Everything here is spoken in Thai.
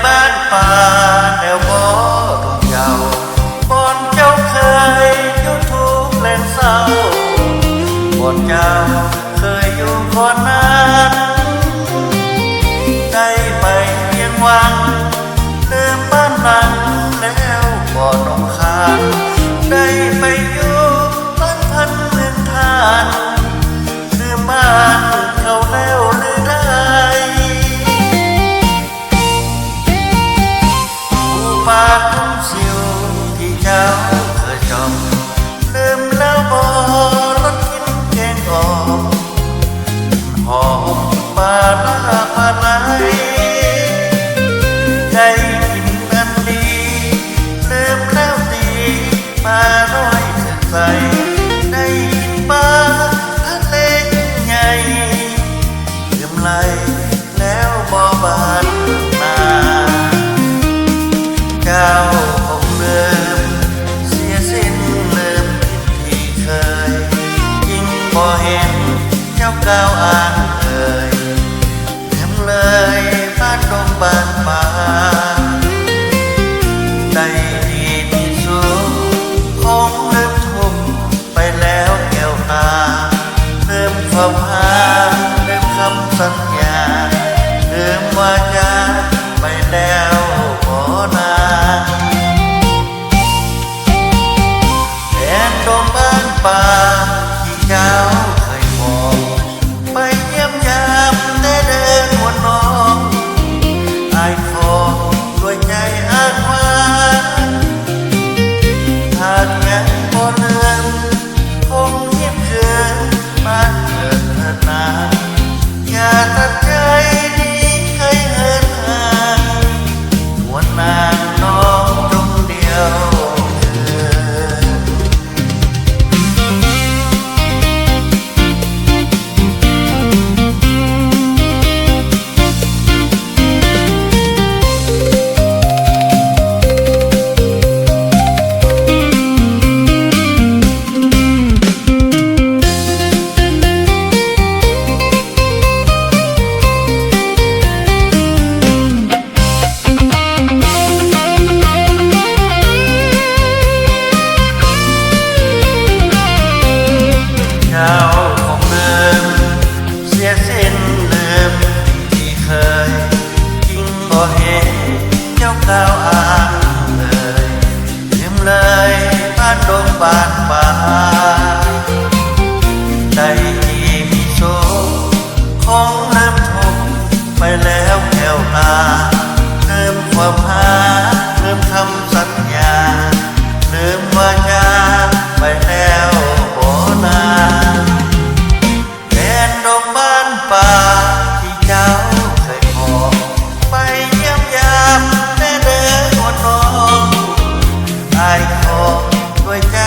บ้านป่าแนวบ่อทุ่งเยาบอนเจ้าเคยอยู่ทุกแหล่งเศร้าบอนเจ้าเคยอยู่ก่อนนั้นได้ไปเพียงวังลืมบ้านนั้นแล้วบ่ต้องคานได้ไปอยู่บ้านพันเมืองทานลืมบ้านเขาแล้วหรือได้ป่าทุ่งสิวที่เจ้าเคยจองลืมแล้วบ่รถกินแกงอ่อมหอมปลาร้าปลาไหลได้กินอันดีลืมแล้วตีปลาน้อยสึกใสได้กินปลาทะเลใหญ่ลืมไหลแล้วบ่บานนาเจ้าคงลืมเสียสิ้นลืมที่เคยยิ่งบ่เห็นเจ้าก้าวอ่านเลยลืมเลยบ้านดงบ้านป่าได้ดีที่สุดคงลืมทุกไปแล้วแก้วตาลืมความหาลืมคำสัญญาลืมว่าจะไปแล้วบ่นานแดนดงบ้านป่าที่เจ้าเคยมองไปเยี่ยมยามได้เดินวนน้องอายขอด้วยใจอ้างว้างหากยังบ่ลืมคงคิดถึงบ้านเกิดเถิดนาอย่าตัดใจนี้เคยเหินห่างวันนางน้องจงเดียวเจ้าคงลืมเสียสิ้นลืมที่เคยยิ่งบ่เห็นเจ้าก้าวอ่านเลยลืมเลยบ้านดงบ้านป่าได้ที่มีโชคคงลืมทุกไปแล้วแก้วตาลืมความหาลืมคำสัญญาลืมว่าจะไปแล้วบ่นานแดนดงบ้านป่าที่เจ้าเคยพอไปเยี่ยมยามได้เดินวนน้องอายขอด้วยใจ